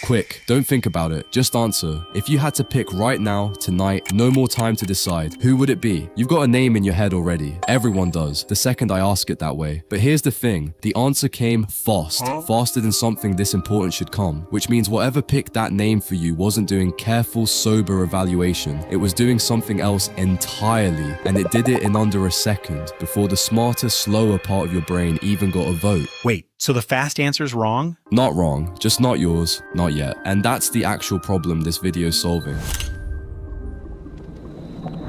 Quick, don't think about it, just answer. If you had to pick right now, tonight, no more time to decide, who would it be? You've got a name in your head already. Everyone does, the second I ask it that way. But here's the thing, the answer came fast, faster than something this important should come, which means whatever picked that name for you wasn't doing careful, sober evaluation. It was doing something else entirely, and it did it in under a second before the smarter, slower part of your brain even got a vote. Wait, so the fast answer's wrong? Not wrong, just not yours, not yet. And that's the actual problem this video's solving.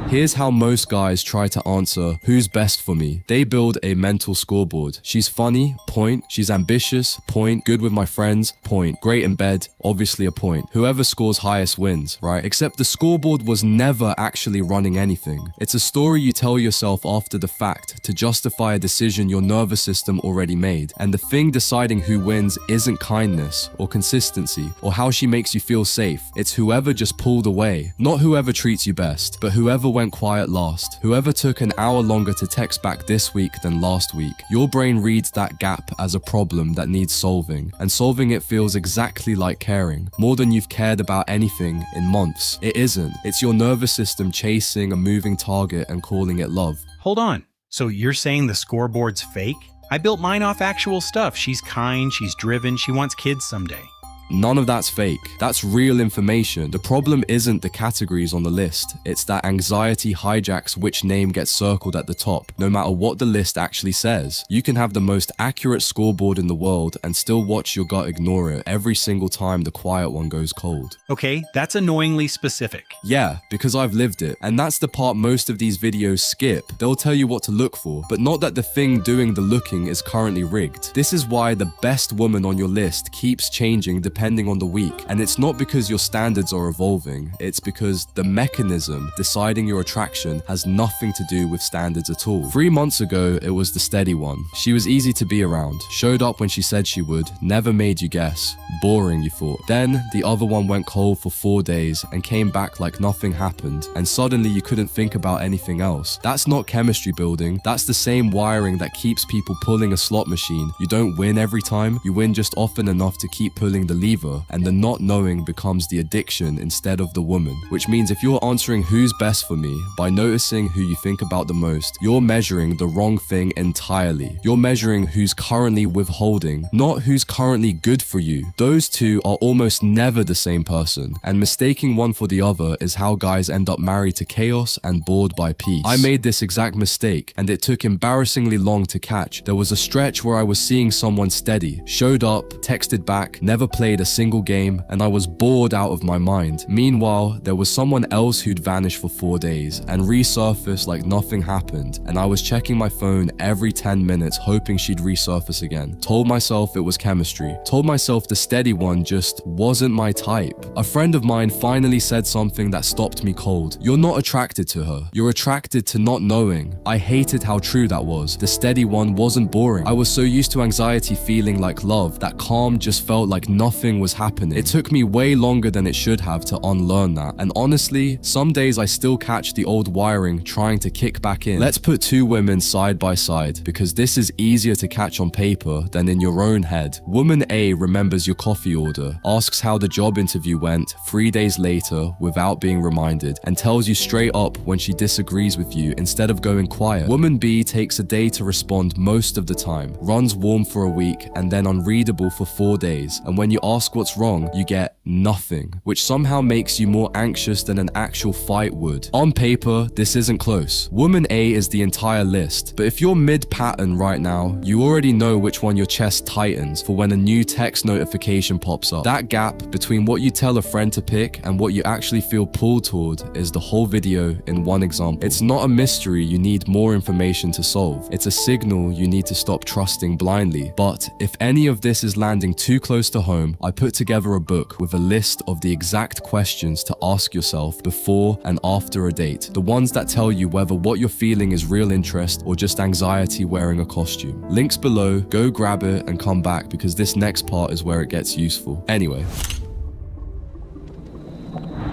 Here's how most guys try to answer who's best for me. They build a mental scoreboard. She's funny, point. She's ambitious, point. Good with my friends, point. Great in bed, obviously a point. Whoever scores highest wins, right? Except the scoreboard was never actually running anything. It's a story you tell yourself after the fact to justify a decision your nervous system already made. And the thing deciding who wins isn't kindness or consistency or how she makes you feel safe. It's whoever just pulled away. Not whoever treats you best, but whoever went quiet last. Whoever took an hour longer to text back this week than last week. Your brain reads that gap as a problem that needs solving, and solving it feels exactly like caring, more than you've cared about anything in months. It isn't. It's your nervous system chasing a moving target and calling it love. Hold on. So you're saying the scoreboard's fake? I built mine off actual stuff. She's kind, she's driven, she wants kids someday. None of that's fake. That's real information. The problem isn't the categories on the list. It's that anxiety hijacks which name gets circled at the top, no matter what the list actually says. You can have the most accurate scoreboard in the world and still watch your gut ignore it every single time the quiet one goes cold. Okay, that's annoyingly specific. Yeah, because I've lived it. And that's the part most of these videos skip. They'll tell you what to look for, but not that the thing doing the looking is currently rigged. This is why the best woman on your list keeps changing depending on the week. And it's not because your standards are evolving, it's because the mechanism deciding your attraction has nothing to do with standards at all. 3 months ago, it was the steady one. She was easy to be around, showed up when she said she would, never made you guess. Boring, you thought. Then, the other one went cold for 4 days and came back like nothing happened, and suddenly you couldn't think about anything else. That's not chemistry building, that's the same wiring that keeps people pulling a slot machine. You don't win every time, you win just often enough to keep pulling the lever, and the not knowing becomes the addiction instead of the woman. Which means if you're answering who's best for me by noticing who you think about the most, you're measuring the wrong thing entirely. You're measuring who's currently withholding, not who's currently good for you. Those two are almost never the same person, and mistaking one for the other is how guys end up married to chaos and bored by peace. I made this exact mistake, and it took embarrassingly long to catch. There was a stretch where I was seeing someone steady, showed up, texted back, never played a single game, and I was bored out of my mind. Meanwhile, there was someone else who'd vanished for 4 days and resurfaced like nothing happened, and I was checking my phone every 10 minutes hoping she'd resurface again. Told myself it was chemistry. Told myself the steady one just wasn't my type. A friend of mine finally said something that stopped me cold. You're not attracted to her. You're attracted to not knowing. I hated how true that was. The steady one wasn't boring. I was so used to anxiety feeling like love that calm just felt like nothing was happening. It took me way longer than it should have to unlearn that. And honestly, some days I still catch the old wiring trying to kick back in. Let's put two women side by side because this is easier to catch on paper than in your own head. Woman A remembers your coffee order, asks how the job interview went 3 days later without being reminded, and tells you straight up when she disagrees with you instead of going quiet. Woman B takes a day to respond most of the time, runs warm for a week and then unreadable for 4 days, and when you ask what's wrong, you get nothing, which somehow makes you more anxious than an actual fight would. On paper, this isn't close. Woman A is the entire list, but if you're mid-pattern right now, you already know which one your chest tightens for when a new text notification pops up. That gap between what you tell a friend to pick and what you actually feel pulled toward is the whole video in one example. It's not a mystery you need more information to solve. It's a signal you need to stop trusting blindly. But if any of this is landing too close to home, I put together a book with a list of the exact questions to ask yourself before and after a date. The ones that tell you whether what you're feeling is real interest or just anxiety wearing a costume. Links below, go grab it and come back because this next part is where it gets useful. Anyway.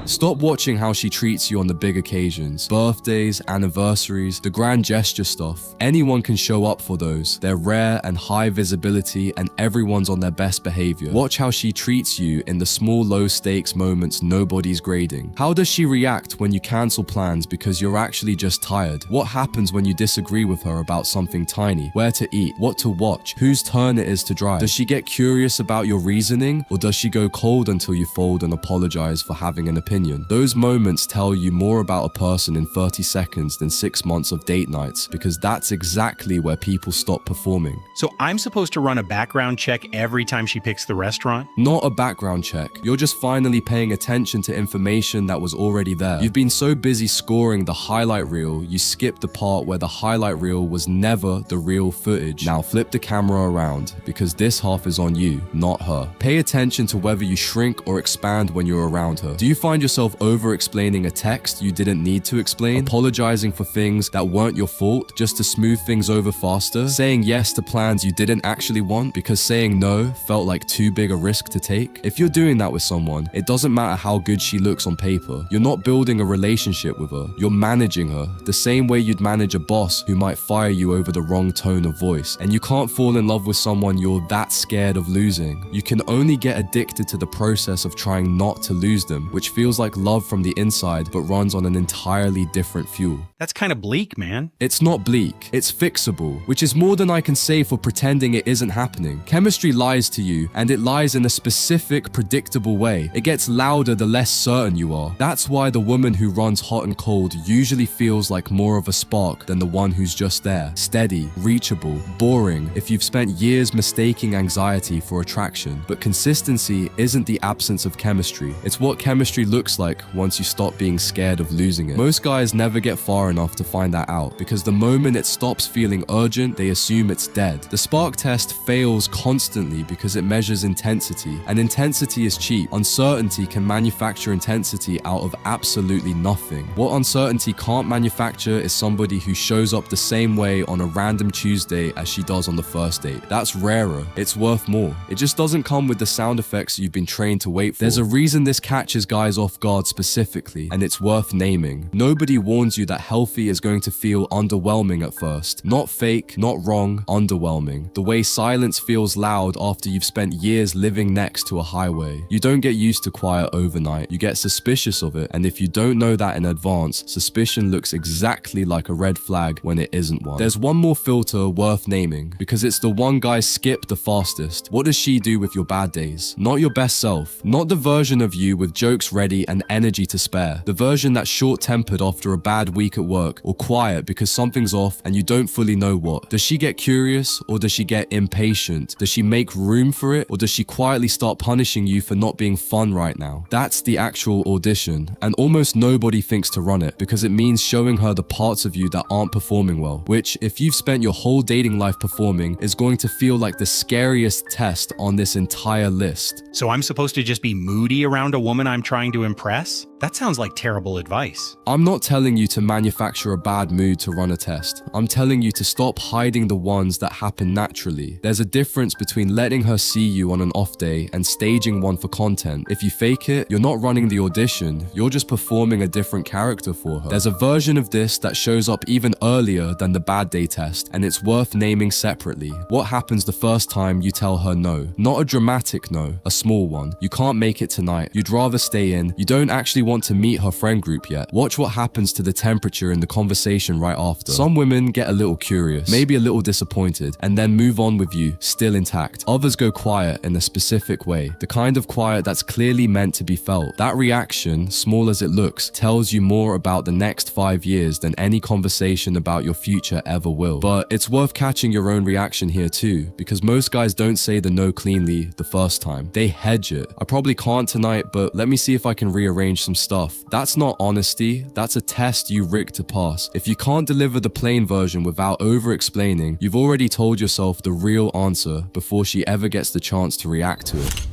Stop watching how she treats you on the big occasions. Birthdays, anniversaries, the grand gesture stuff. Anyone can show up for those. They're rare and high visibility, and everyone's on their best behavior. Watch how she treats you in the small low stakes moments nobody's grading. How does she react when you cancel plans because you're actually just tired? What happens when you disagree with her about something tiny? Where to eat? What to watch? Whose turn it is to drive? Does she get curious about your reasoning, or does she go cold until you fold and apologize for having an opinion? Those moments tell you more about a person in 30 seconds than 6 months of date nights, because that's exactly where people stop performing. So I'm supposed to run a background check every time she picks the restaurant? Not a background check. You're just finally paying attention to information that was already there. You've been so busy scoring the highlight reel, you skipped the part where the highlight reel was never the real footage. Now flip the camera around, because this half is on you, not her. Pay attention to whether you shrink or expand when you're around her. Do you find yourself over-explaining a text you didn't need to explain? Apologizing for things that weren't your fault just to smooth things over faster? Saying yes to plans you didn't actually want because saying no felt like too big a risk to take? If you're doing that with someone, it doesn't matter how good she looks on paper. You're not building a relationship with her. You're managing her, the same way you'd manage a boss who might fire you over the wrong tone of voice. And you can't fall in love with someone you're that scared of losing. You can only get addicted to the process of trying not to lose them, which feels like love from the inside but runs on an entirely different fuel. That's kind of bleak, man. It's not bleak, it's fixable, which is more than I can say for pretending it isn't happening. Chemistry lies to you, and it lies in a specific, predictable way. It gets louder the less certain you are. That's why the woman who runs hot and cold usually feels like more of a spark than the one who's just there. Steady, reachable, boring if you've spent years mistaking anxiety for attraction. But consistency isn't the absence of chemistry. It's what chemistry looks like once you stop being scared of losing it. Most guys never get far enough to find that out, because the moment it stops feeling urgent, they assume it's dead. The spark test fails constantly because it measures intensity, and intensity is cheap. Uncertainty can manufacture intensity out of absolutely nothing. What uncertainty can't manufacture is somebody who shows up the same way on a random Tuesday as she does on the first date. That's rarer. It's worth more. It just doesn't come with the sound effects you've been trained to wait for. There's a reason this catches guys off guard specifically, and it's worth naming. Nobody warns you that healthy is going to feel underwhelming at first. Not fake, not wrong, underwhelming. The way silence feels loud after you've spent years living next to a highway. You don't get used to quiet overnight. You get suspicious of it, and if you don't know that in advance, suspicion looks exactly like a red flag when it isn't one. There's one more filter worth naming, because it's the one guys skip the fastest. What does she do with your bad days? Not your best self. Not the version of you with jokes ready and energy to spare. The version that's short-tempered after a bad week at work, or quiet because something's off and you don't fully know what. Does she get curious, or does she get impatient? Does she make room for it, or does she quietly start punishing you for not being fun right now? That's the actual audition, and almost nobody thinks to run it, because it means showing her the parts of you that aren't performing well, which, if you've spent your whole dating life performing, is going to feel like the scariest test on this entire list. So I'm supposed to just be moody around a woman I'm trying to impress? That sounds like terrible advice. I'm not telling you to manufacture a bad mood to run a test. I'm telling you to stop hiding the ones that happen naturally. There's a difference between letting her see you on an off day and staging one for content. If you fake it, you're not running the audition, you're just performing a different character for her. There's a version of this that shows up even earlier than the bad day test, and it's worth naming separately. What happens the first time you tell her no? Not a dramatic no, a small one. You can't make it tonight. You'd rather stay in. You don't actually want to meet her friend group yet. Watch what happens to the temperature in the conversation right after. Some women get a little curious, maybe a little disappointed, and then move on with you, still intact. Others go quiet in a specific way, the kind of quiet that's clearly meant to be felt. That reaction, small as it looks, tells you more about the next 5 years than any conversation about your future ever will. But it's worth catching your own reaction here too, because most guys don't say the no cleanly the first time. They hedge it. I probably can't tonight, but let me see if I can rearrange some stuff. That's not honesty, that's a test you rigged to pass. If you can't deliver the plain version without over-explaining, you've already told yourself the real answer before she ever gets the chance to react to it.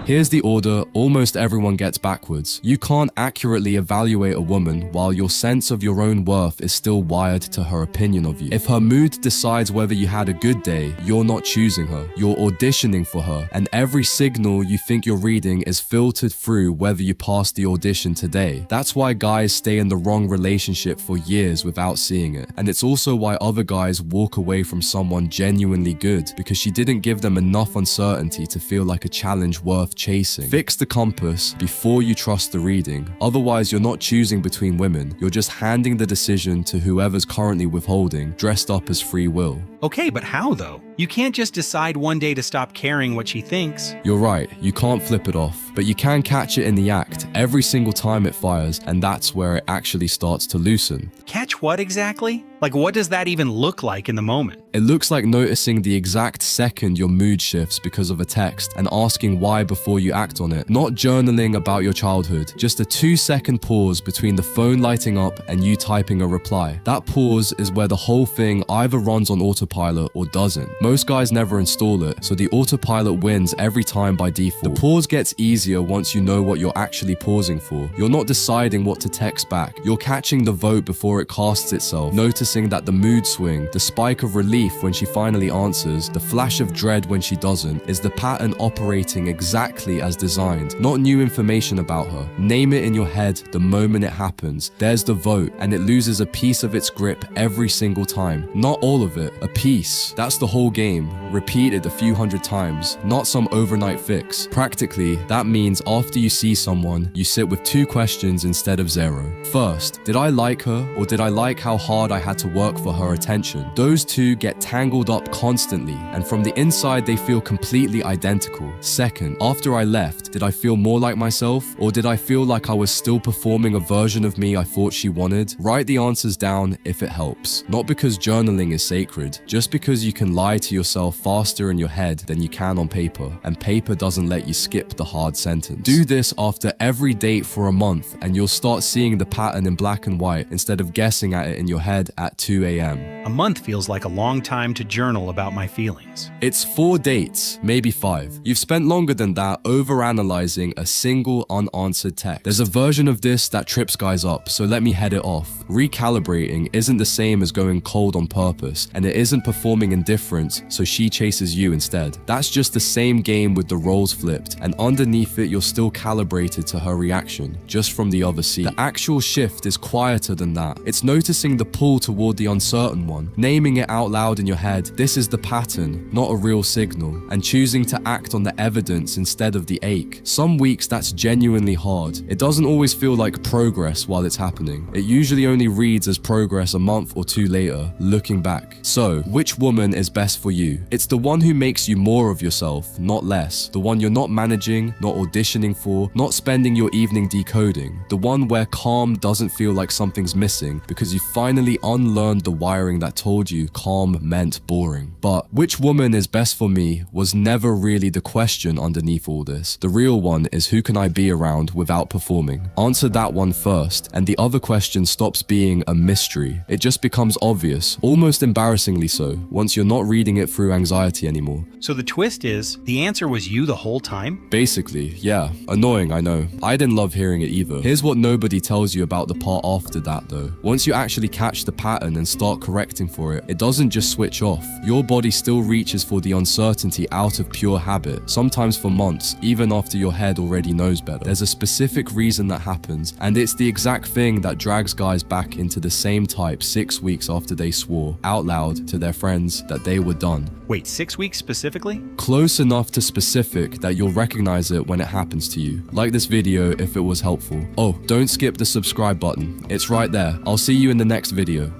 Here's the order almost everyone gets backwards. You can't accurately evaluate a woman while your sense of your own worth is still wired to her opinion of you. If her mood decides whether you had a good day, you're not choosing her. You're auditioning for her, and every signal you think you're reading is filtered through whether you passed the audition today. That's why guys stay in the wrong relationship for years without seeing it. And it's also why other guys walk away from someone genuinely good, because she didn't give them enough uncertainty to feel like a challenge worth chasing. Fix the compass before you trust the reading. Otherwise, you're not choosing between women. You're just handing the decision to whoever's currently withholding, dressed up as free will. Okay, but how though? You can't just decide one day to stop caring what she thinks. You're right, you can't flip it off, but you can catch it in the act every single time it fires, and that's where it actually starts to loosen. Catch what exactly? Like, what does that even look like in the moment? It looks like noticing the exact second your mood shifts because of a text and asking why before you act on it. Not journaling about your childhood, just a 2-second pause between the phone lighting up and you typing a reply. That pause is where the whole thing either runs on autopilot or doesn't. Most guys never install it, so the autopilot wins every time by default. The pause gets easier once you know what you're actually pausing for. You're not deciding what to text back. You're catching the vote before it casts itself, noticing that the mood swing, the spike of relief when she finally answers, the flash of dread when she doesn't, is the pattern operating exactly as designed, not new information about her. Name it in your head the moment it happens. There's the vote, and it loses a piece of its grip every single time. Not all of it, a piece. That's the whole game. Repeat it a few hundred times, not some overnight fix. Practically, that means after you see someone, you sit with 2 questions instead of 0. First, did I like her, or did I like how hard I had to work for her attention? Those 2 get tangled up constantly, and from the inside they feel completely identical. Second, after I left, did I feel more like myself, or did I feel like I was still performing a version of me I thought she wanted? Write the answers down if it helps. Not because journaling is sacred, just because you can lie to yourself faster in your head than you can on paper, and paper doesn't let you skip the hard sentence. Do this after every date for a month, and you'll start seeing the pattern in black and white instead of guessing at it in your head at 2 a.m. A month feels like a long time to journal about my feelings. It's 4 dates, maybe 5. You've spent longer than that overanalyzing a single unanswered text. There's a version of this that trips guys up, so let me head it off. Recalibrating isn't the same as going cold on purpose, and it isn't performing indifference, so she chases you instead. That's just the same game with the roles flipped, and underneath it you're still calibrated to her reaction, just from the other seat. The actual shift is quieter than that. It's noticing the pull toward the uncertain one, naming it out loud in your head, this is the pattern, not a real signal, and choosing to act on the evidence instead of the ache. Some weeks that's genuinely hard. It doesn't always feel like progress while it's happening. It usually only reads as progress a month or 2 later, looking back. So, which woman is best for you? It's the one who makes you more of yourself, not less. The one you're not managing, not auditioning for, not spending your evening decoding. The one where calm doesn't feel like something's missing because you finally unlearned the wiring that told you calm meant boring. But which woman is best for me was never really the question underneath all this. The real one is who can I be around without performing? Answer that one first, and the other question stops being a mystery. It just becomes obvious, almost embarrassingly so, once you're not reading it through anxiety anymore. So the twist is, the answer was you the whole time? Basically, yeah. Annoying, I know. I didn't love hearing it either. Here's what nobody tells you about the part after that though. Once you actually catch the pattern and start correcting for it, it doesn't just switch off. Your body still reaches for the uncertainty out of pure habit, sometimes for months, even after your head already knows better. There's a specific reason that happens, and it's the exact thing that drags guys back into the same type 6 weeks after they swore, out loud, to their friends that they were done. Wait, 6 weeks specifically? Close enough to specific that you'll recognize it when it happens to you. Like this video if it was helpful. Oh, don't skip the subscribe button. It's right there. I'll see you in the next video.